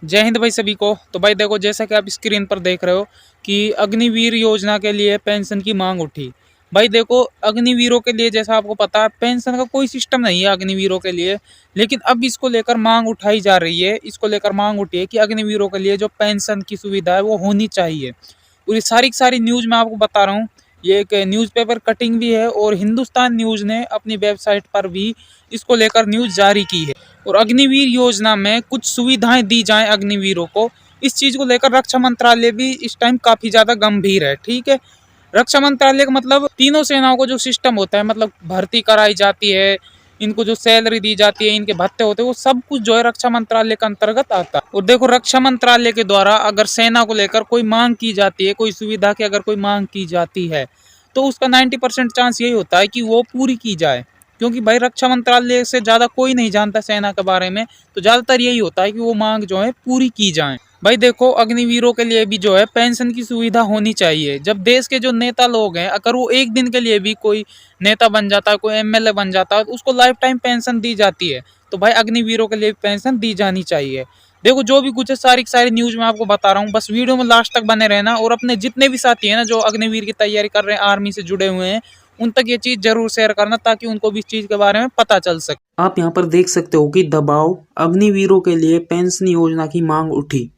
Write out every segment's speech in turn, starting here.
जय हिंद भाई सभी को। तो भाई देखो, जैसा कि आप स्क्रीन पर देख रहे हो कि अग्निवीर योजना के लिए पेंशन की मांग उठी। भाई देखो, अग्निवीरों के लिए जैसा आपको पता है पेंशन का कोई सिस्टम नहीं है अग्निवीरों के लिए, लेकिन अब इसको लेकर मांग उठाई जा रही है। इसको लेकर मांग उठी है कि अग्निवीरों के लिए जो पेंशन की सुविधा है वो होनी चाहिए। और ये सारी की सारी न्यूज़ मैं आपको बता रहा हूँ। ये एक न्यूज़पेपर कटिंग भी है और हिंदुस्तान न्यूज़ ने अपनी वेबसाइट पर भी इसको लेकर न्यूज़ जारी की है। और अग्निवीर योजना में कुछ सुविधाएं दी जाएं अग्निवीरों को, इस चीज को लेकर रक्षा मंत्रालय भी इस टाइम काफी ज्यादा गंभीर है। ठीक है, रक्षा मंत्रालय का मतलब तीनों सेनाओं को जो सिस्टम होता है, मतलब भर्ती कराई जाती है, इनको जो सैलरी दी जाती है, इनके भत्ते होते हैं, वो सब कुछ जो है रक्षा मंत्रालय के अंतर्गत आता है। और देखो, रक्षा मंत्रालय के द्वारा अगर सेना को लेकर कोई मांग की जाती है, कोई सुविधा की अगर कोई मांग की जाती है, तो उसका 90% चांस यही होता है कि वो पूरी की जाए। क्योंकि भाई रक्षा मंत्रालय से ज्यादा कोई नहीं जानता सेना के बारे में, तो ज्यादातर यही होता है कि वो मांग जो है पूरी की जाए। भाई देखो, अग्निवीरों के लिए भी जो है पेंशन की सुविधा होनी चाहिए। जब देश के जो नेता लोग हैं, अगर वो एक दिन के लिए भी कोई नेता बन जाता है, कोई एमएलए बन जाता है, तो उसको लाइफ टाइम पेंशन दी जाती है। तो भाई अग्निवीरों के लिए पेंशन दी जानी चाहिए। देखो, जो भी कुछ है सारी की सारी न्यूज मैं आपको बता रहा हूँ, बस वीडियो में लास्ट तक बने रहना। और अपने जितने भी साथी हैं ना जो अग्निवीर की तैयारी कर रहे हैं, आर्मी से जुड़े हुए हैं, उन तक ये चीज जरूर शेयर करना ताकि उनको भी इस चीज के बारे में पता चल सके। आप यहाँ पर देख सकते हो कि दबाव, अग्निवीरों के लिए पेंशन योजना की मांग उठी।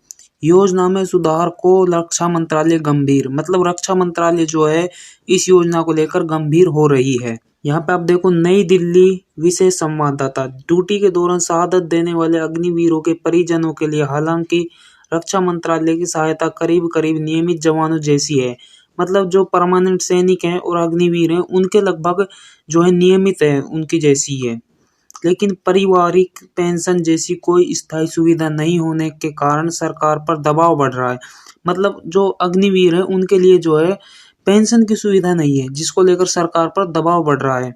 योजना में सुधार को रक्षा मंत्रालय गंभीर, मतलब रक्षा मंत्रालय जो है इस योजना को लेकर गंभीर हो रही है। यहाँ पे आप देखो, नई दिल्ली विशेष संवाददाता, ड्यूटी के दौरान शहादत देने वाले अग्निवीरों के परिजनों के लिए हालांकि रक्षा मंत्रालय की सहायता करीब करीब नियमित जवानों जैसी है। मतलब जो परमानेंट सैनिक हैं और अग्निवीर हैं उनके लगभग जो है नियमित है, उनकी जैसी है। लेकिन पारिवारिक पेंशन जैसी कोई स्थायी सुविधा नहीं होने के कारण सरकार पर दबाव बढ़ रहा है। मतलब जो अग्निवीर है उनके लिए जो है पेंशन की सुविधा नहीं है, जिसको लेकर सरकार पर दबाव बढ़ रहा है।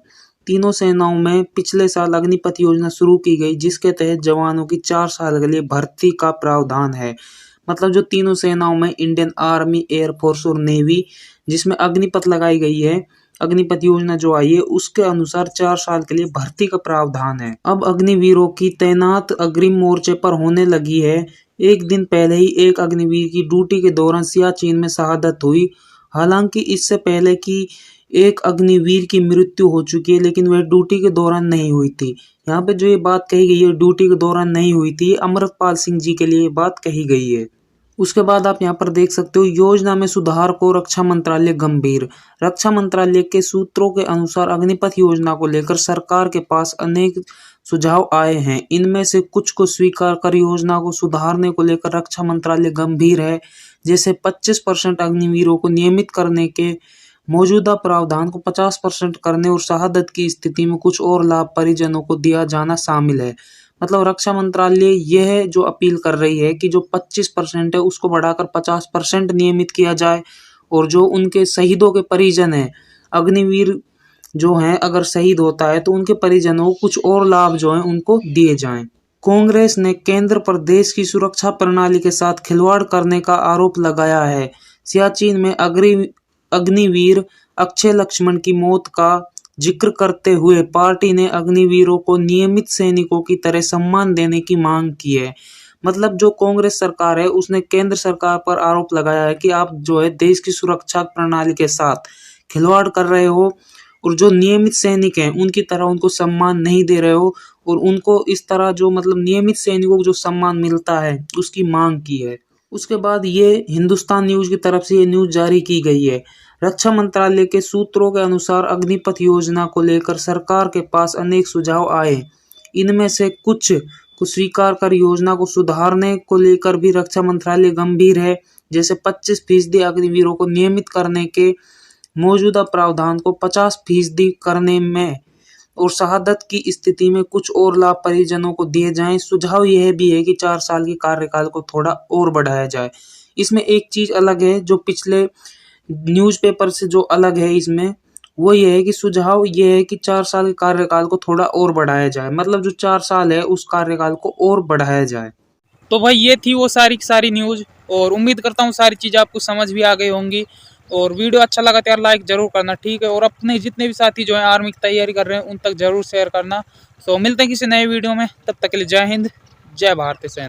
तीनों सेनाओं में पिछले साल अग्निपथ योजना शुरू की गई, जिसके तहत जवानों की 4 साल के लिए भर्ती का प्रावधान है। मतलब जो तीनों सेनाओं में इंडियन आर्मी, एयरफोर्स और नेवी, जिसमें अग्निपथ लगाई गई है, अग्निपथ योजना जो आई है उसके अनुसार 4 साल के लिए भर्ती का प्रावधान है। अब अग्निवीरों की तैनात अग्रिम मोर्चे पर होने लगी है। एक दिन पहले ही एक अग्निवीर की ड्यूटी के दौरान सियाचिन में शहादत हुई। हालांकि इससे पहले की एक अग्निवीर की मृत्यु हो चुकी है, लेकिन वह ड्यूटी के दौरान नहीं हुई थी। यहाँ पे जो ये बात कही गई है ड्यूटी के दौरान नहीं हुई थी, अमृतपाल सिंह जी के लिए ये बात कही गई है। उसके बाद आप यहाँ पर देख सकते हो, योजना में सुधार को रक्षा मंत्रालय गंभीर। रक्षा मंत्रालय के सूत्रों के अनुसार अग्निपथ योजना को लेकर सरकार के पास अनेक सुझाव आए हैं। इनमें से कुछ को स्वीकार कर योजना को सुधारने को लेकर रक्षा मंत्रालय गंभीर है। जैसे 25% अग्निवीरों को नियमित करने के मौजूदा प्रावधान को 50% करने और शहादत की स्थिति में कुछ और लाभ परिजनों को दिया जाना शामिल है। मतलब रक्षा मंत्रालय यह जो अपील कर रही है कि जो 25% है उसको बढ़ाकर 50% नियमित किया जाए, और जो उनके शहीदों के परिजन हैं, अग्निवीर जो हैं, अगर शहीद होता है तो उनके परिजनों को कुछ और लाभ जो हैं उनको दिए जाएं। कांग्रेस ने केंद्र पर देश की सुरक्षा प्रणाली के साथ खिलवाड़ करने का आरोप लगाया है। सियाचिन में अग्निवीर अक्षय लक्ष्मण की मौत का जिक्र करते हुए पार्टी ने अग्निवीरों को नियमित सैनिकों की तरह सम्मान देने की मांग की है। मतलब जो कांग्रेस सरकार है उसने केंद्र सरकार पर आरोप लगाया है कि आप जो है देश की सुरक्षा प्रणाली के साथ खिलवाड़ कर रहे हो, और जो नियमित सैनिक हैं उनकी तरह उनको सम्मान नहीं दे रहे हो, और उनको इस तरह जो मतलब नियमित सैनिकों को जो सम्मान मिलता है उसकी मांग की है। उसके बाद ये हिंदुस्तान न्यूज की तरफ से ये न्यूज जारी की गई है। रक्षा मंत्रालय के सूत्रों के अनुसार अग्निपथ योजना को लेकर सरकार के पास अनेक सुझाव आए। इनमें से कुछ को स्वीकार कर योजना को सुधारने को लेकर भी रक्षा मंत्रालय गंभीर है। जैसे 25% अग्निवीरों को नियमित करने के मौजूदा प्रावधान को 50% करने में, और शहादत की स्थिति में कुछ और लाभ परिजनों को दिए जाएं। सुझाव यह भी है कि 4 साल की कार्यकाल को थोड़ा और बढ़ाया जाए। इसमें एक चीज अलग है जो पिछले न्यूज़पेपर से जो अलग है, इसमें वो ये है कि सुझाव ये है कि 4 साल के कार्यकाल को थोड़ा और बढ़ाया जाए। मतलब जो 4 साल है उस कार्यकाल को और बढ़ाया जाए। तो भाई ये थी वो सारी की सारी न्यूज, और उम्मीद करता हूँ सारी चीजें आपको समझ भी आ गई होंगी। और वीडियो अच्छा लगा तो यार लाइक जरूर करना, ठीक है। और अपने जितने भी साथी जो है आर्मी की तैयारी कर रहे हैं उन तक जरूर शेयर करना। तो मिलते हैं किसी नए वीडियो में, तब तक के लिए जय हिंद, जय भारत सेना।